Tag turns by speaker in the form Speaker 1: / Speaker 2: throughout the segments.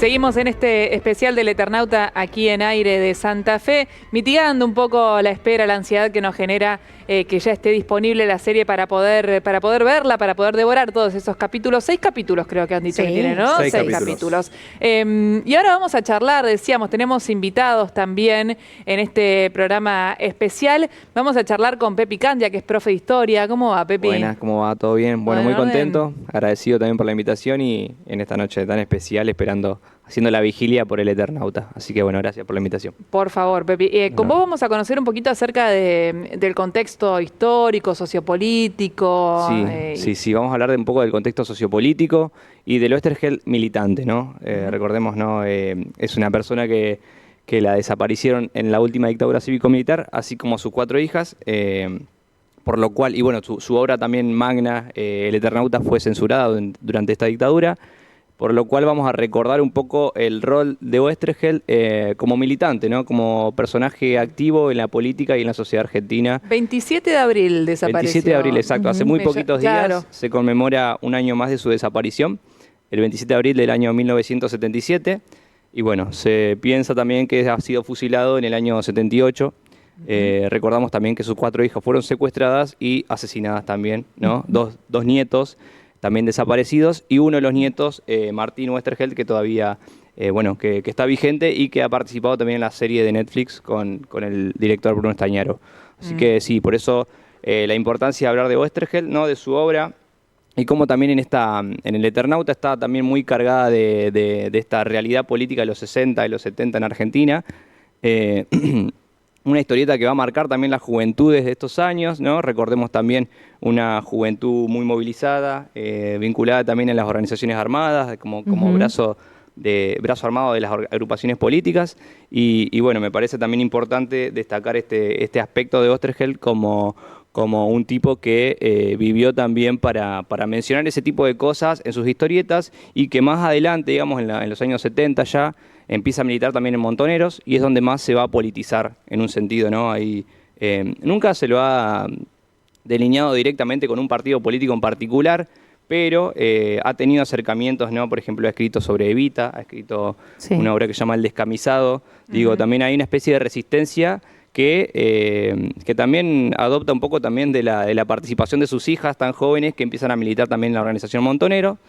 Speaker 1: Seguimos en este especial del Eternauta aquí en Aire de Santa Fe, mitigando un poco la espera, la ansiedad que nos genera que ya esté disponible la serie para poder verla, para poder devorar todos esos capítulos. 6 capítulos creo que han dicho que tiene, ¿no?
Speaker 2: 6
Speaker 1: capítulos. Y ahora vamos a charlar, decíamos, tenemos invitados también en este programa especial. Vamos a charlar con Pepi Candia, que es profe de historia. ¿Cómo va, Pepi?
Speaker 2: Buenas, ¿cómo va? ¿Todo bien? Bueno, muy contento, agradecido también por la invitación y en esta noche tan especial haciendo la vigilia por el Eternauta. Así que bueno, gracias por la invitación.
Speaker 1: Por favor, Pepi. Con vos vamos a conocer un poquito acerca del contexto histórico, sociopolítico.
Speaker 2: Sí, vamos a hablar de un poco del contexto sociopolítico y del Oesterheld militante, ¿no? Recordemos, ¿no? Es una persona que la desaparecieron en la última dictadura cívico-militar, así como sus 4 hijas. Por lo cual, y bueno, su obra también magna, El Eternauta, fue censurada durante esta dictadura, por lo cual vamos a recordar un poco el rol de Oesterheld como militante, ¿no? Como personaje activo en la política y en la sociedad argentina.
Speaker 1: 27 de abril desapareció.
Speaker 2: 27 de abril, exacto. Hace muy poquitos días se conmemora un año más de su desaparición, el 27 de abril del año 1977. Y bueno, se piensa también que ha sido fusilado en el año 78. Recordamos también que sus 4 hijas fueron secuestradas y asesinadas también, ¿no? Dos nietos también desaparecidos y uno de los nietos, Martín Oesterheld, que todavía, que está vigente y que ha participado también en la serie de Netflix con el director Bruno Estañaro. Así que sí, por eso la importancia de hablar de Oesterheld, ¿no? De su obra y cómo también en el Eternauta está también muy cargada de esta realidad política de los 60 y los 70 en Argentina. Una historieta que va a marcar también las juventudes de estos años, ¿no? Recordemos también una juventud muy movilizada, vinculada también a las organizaciones armadas, como brazo armado de las agrupaciones políticas. Y bueno, me parece también importante destacar este aspecto de Oesterheld como un tipo que vivió también para mencionar ese tipo de cosas en sus historietas y que más adelante, digamos en los años 70 ya, empieza a militar también en Montoneros y es donde más se va a politizar en un sentido, ¿no? Ahí, nunca se lo ha delineado directamente con un partido político en particular, pero ha tenido acercamientos, ¿no? Por ejemplo, ha escrito sobre Evita, ha escrito una obra que se llama El Descamisado. Digo, también hay una especie de resistencia que también adopta un poco también de la participación de sus hijas tan jóvenes que empiezan a militar también en la organización Montonero.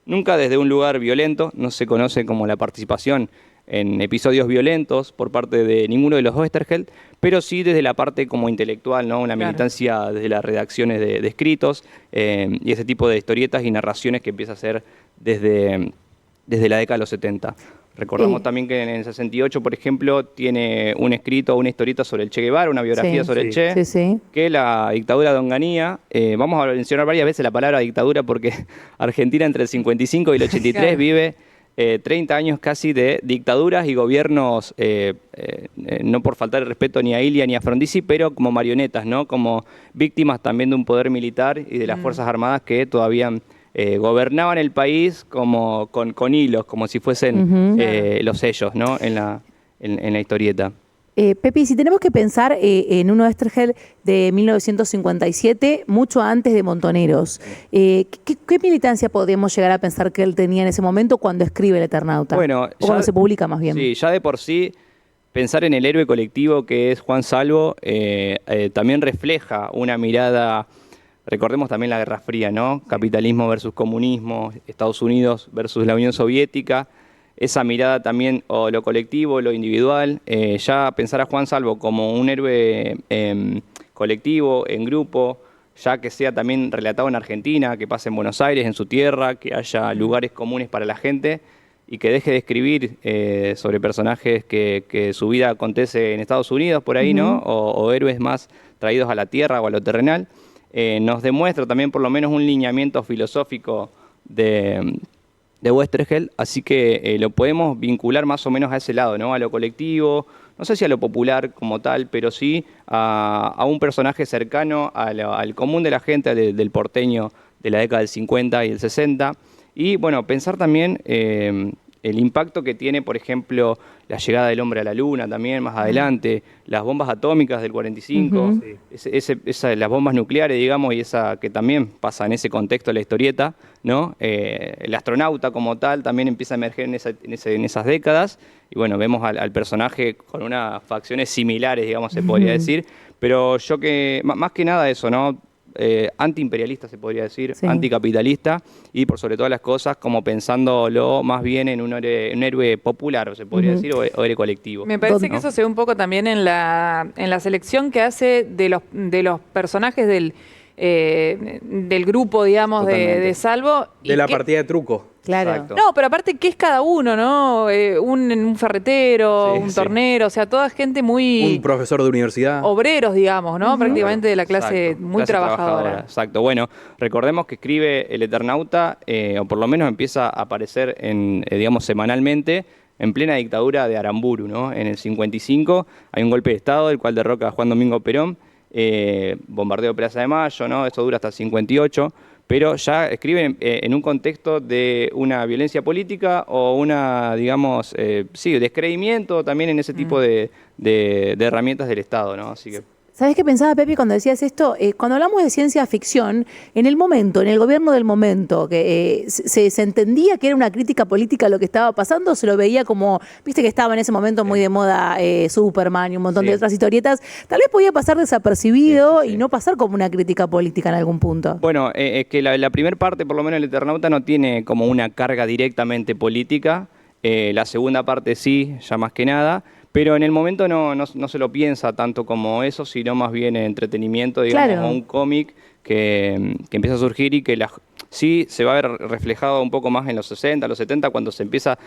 Speaker 2: Nunca desde un lugar violento, no se conoce como la participación en episodios violentos por parte de ninguno de los Oesterheld, pero sí desde la parte como intelectual, ¿no? Una militancia desde las redacciones de escritos y ese tipo de historietas y narraciones que empieza a hacer desde la década de los 70. Recordamos también que en el 68, por ejemplo, tiene un escrito, una historieta sobre el Che Guevara, una biografía sobre el Che, que la dictadura de Onganía, vamos a mencionar varias veces la palabra dictadura porque Argentina entre el 55 y el 83 vive 30 años casi de dictaduras y gobiernos, no por faltar el respeto ni a Ilia ni a Frondizi, pero como marionetas, ¿no? Como víctimas también de un poder militar y de las Fuerzas Armadas que todavía gobernaban el país como con hilos, como si fuesen los sellos, ¿no? en la historieta.
Speaker 3: Pepi, si tenemos que pensar en un Oesterheld de 1957, mucho antes de Montoneros, ¿qué militancia podemos llegar a pensar que él tenía en ese momento cuando escribe El Eternauta?
Speaker 2: Bueno,
Speaker 3: o cuando se publica más bien.
Speaker 2: Sí, ya de por sí, pensar en el héroe colectivo que es Juan Salvo también refleja una mirada. Recordemos también la Guerra Fría, ¿no? Capitalismo versus comunismo, Estados Unidos versus la Unión Soviética. Esa mirada también, o lo colectivo, lo individual. Ya pensar a Juan Salvo como un héroe colectivo, en grupo, ya que sea también relatado en Argentina, que pase en Buenos Aires, en su tierra, que haya lugares comunes para la gente y que deje de escribir sobre personajes que su vida acontece en Estados Unidos, por ahí, ¿no? O héroes más traídos a la tierra o a lo terrenal. Nos demuestra también por lo menos un lineamiento filosófico de Oesterheld, así que lo podemos vincular más o menos a ese lado, ¿no? A lo colectivo, no sé si a lo popular como tal, pero sí a un personaje cercano al común de la gente, del porteño de la década del 50 y el 60. Y bueno, pensar también el impacto que tiene, por ejemplo, la llegada del hombre a la luna también más adelante, las bombas atómicas del 45, las bombas nucleares, digamos, y esa que también pasa en ese contexto de la historieta, ¿no? El astronauta como tal también empieza a emerger en esas décadas, y bueno, vemos al personaje con unas facciones similares, digamos, se podría decir, pero yo que, más que nada eso, ¿no? Antiimperialista se podría decir, anticapitalista, y por sobre todas las cosas como pensándolo más bien en un héroe popular, se podría decir, o héroe colectivo.
Speaker 1: Me parece que eso se ve un poco también en la selección que hace de los personajes del grupo, digamos, de Salvo.
Speaker 4: De la partida de truco.
Speaker 3: Claro.
Speaker 2: Exacto.
Speaker 1: No, pero aparte, ¿qué es cada uno, no? Un ferretero, un tornero, o sea, toda gente muy...
Speaker 4: Un profesor de universidad.
Speaker 1: Obreros, digamos, ¿no? Prácticamente de la clase muy
Speaker 2: clase
Speaker 1: trabajadora.
Speaker 2: Exacto. Bueno, recordemos que escribe El Eternauta, o por lo menos empieza a aparecer, digamos, semanalmente, en plena dictadura de Aramburu, ¿no? En el 55 hay un golpe de Estado, el cual derroca a Juan Domingo Perón, bombardeo de Plaza de Mayo, ¿no? Esto dura hasta el 58. Pero ya escriben en un contexto de una violencia política o una, digamos, descreimiento también en ese tipo de herramientas del Estado, ¿no? Así que...
Speaker 3: ¿Sabés qué pensaba, Pepe, cuando decías esto? Cuando hablamos de ciencia ficción, en el momento, en el gobierno del momento, que se entendía que era una crítica política a lo que estaba pasando, se lo veía como, viste que estaba en ese momento muy de moda Superman y un montón de otras historietas, tal vez podía pasar desapercibido y no pasar como una crítica política en algún punto.
Speaker 2: Bueno, es que la primera parte, por lo menos el Eternauta, no tiene como una carga directamente política, la segunda parte sí, ya más que nada. Pero en el momento no se lo piensa tanto como eso, sino más bien entretenimiento, digamos, como un cómic que empieza a surgir y que sí se va a ver reflejado un poco más en los 60, los 70, cuando se empieza,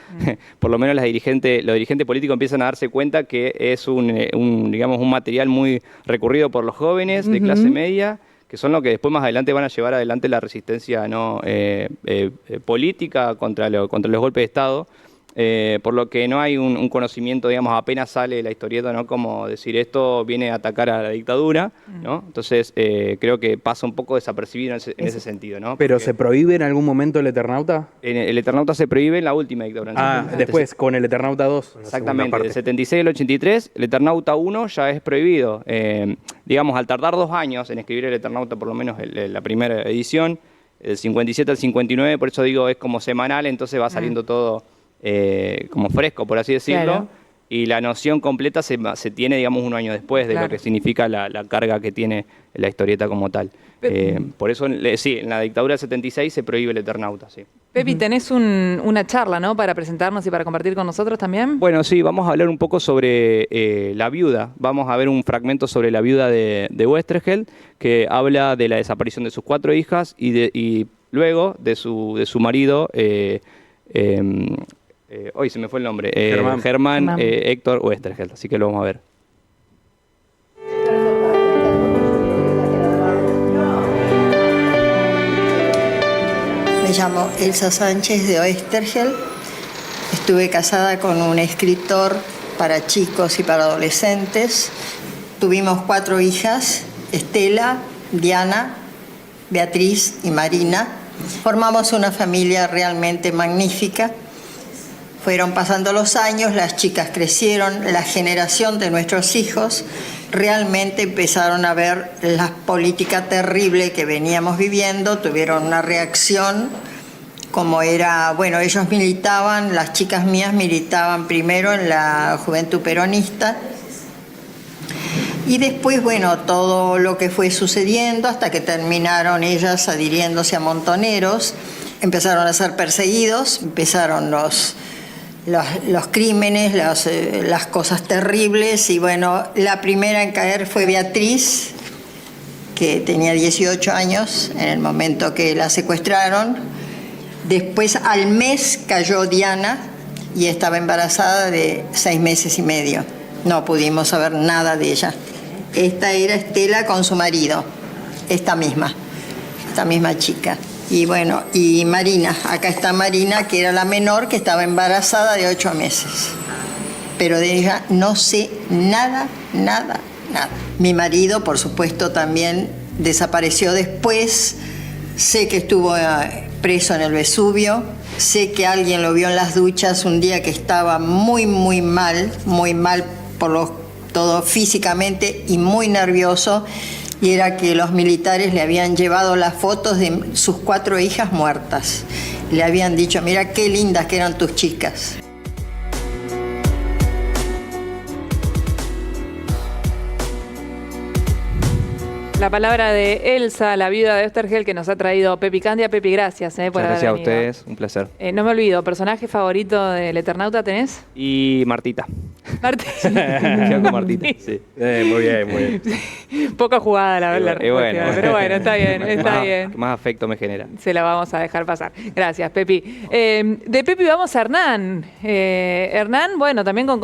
Speaker 2: por lo menos los dirigentes políticos empiezan a darse cuenta que es digamos, un material muy recurrido por los jóvenes de clase media, que son los que después más adelante van a llevar adelante la resistencia política contra los golpes de Estado. Por lo que no hay un conocimiento, digamos, apenas sale la historieta, ¿no? Como decir, esto viene a atacar a la dictadura, ¿no? Entonces, creo que pasa un poco desapercibido en ese sentido, ¿no?
Speaker 4: ¿Pero
Speaker 2: porque
Speaker 4: se prohíbe en algún momento el Eternauta?
Speaker 2: el Eternauta se prohíbe en la última dictadura.
Speaker 4: Después, con el Eternauta 2.
Speaker 2: Exactamente, del 76 al 83, el Eternauta 1 ya es prohibido. Digamos, al tardar 2 años en escribir el Eternauta, por lo menos la primera edición, del 57 al 59, por eso digo, es como semanal, entonces va saliendo todo... como fresco, por así decirlo, y la noción completa se tiene, digamos, 1 año después de lo que significa la carga que tiene la historieta como tal. Por eso, en la dictadura del 76 se prohíbe el Eternauta, sí.
Speaker 1: Pepi, tenés una charla, ¿no?, para presentarnos y para compartir con nosotros también.
Speaker 2: Bueno, sí, vamos a hablar un poco sobre La Viuda. Vamos a ver un fragmento sobre la viuda de Oesterheld, que habla de la desaparición de sus 4 hijas y luego de su marido, hoy se me fue el nombre, Germán Héctor Oesterheld, así que lo vamos a ver.
Speaker 5: Me llamo Elsa Sánchez de Oesterheld. Estuve casada con un escritor para chicos y para adolescentes. Tuvimos 4 hijas, Estela, Diana, Beatriz y Marina. Formamos una familia realmente magnífica. Fueron pasando los años, las chicas crecieron, la generación de nuestros hijos realmente empezaron a ver la política terrible que veníamos viviendo, tuvieron una reacción como era, bueno, ellos militaban, las chicas mías militaban primero en la Juventud Peronista y después, bueno, todo lo que fue sucediendo hasta que terminaron ellas adhiriéndose a Montoneros, empezaron a ser perseguidos, empezaron los crímenes, las cosas terribles y bueno, la primera en caer fue Beatriz, que tenía 18 años en el momento que la secuestraron. Después al mes cayó Diana y estaba embarazada de 6 meses y medio. No pudimos saber nada de ella. Esta era Estela con su marido, esta misma chica. Y bueno, y Marina, acá está Marina, que era la menor, que estaba embarazada de 8 meses. Pero de ella no sé nada. Mi marido, por supuesto, también desapareció después. Sé que estuvo preso en el Vesubio. Sé que alguien lo vio en las duchas un día que estaba muy mal por todo físicamente y muy nervioso, y era que los militares le habían llevado las fotos de sus 4 hijas muertas. Le habían dicho, mira qué lindas que eran tus chicas.
Speaker 1: La palabra de Elsa, la viuda de Oesterheld, que nos ha traído Pepi Candia. Pepi, gracias por
Speaker 2: Muchas
Speaker 1: haber
Speaker 2: gracias a
Speaker 1: venido.
Speaker 2: ustedes, un placer.
Speaker 1: No me olvido, ¿personaje favorito del Eternauta tenés?
Speaker 2: Y Martita.
Speaker 1: Martín.
Speaker 2: Quedo con Martita, sí.
Speaker 4: Muy bien, muy bien.
Speaker 1: Poca jugada la
Speaker 2: Y
Speaker 1: respuesta,
Speaker 2: bueno.
Speaker 1: pero bueno, está bien, está
Speaker 2: Más-
Speaker 1: bien.
Speaker 2: Más afecto me genera.
Speaker 1: Se la vamos a dejar pasar. Gracias, Pepi. De Pepi vamos a Hernán. Hernán, bueno, también con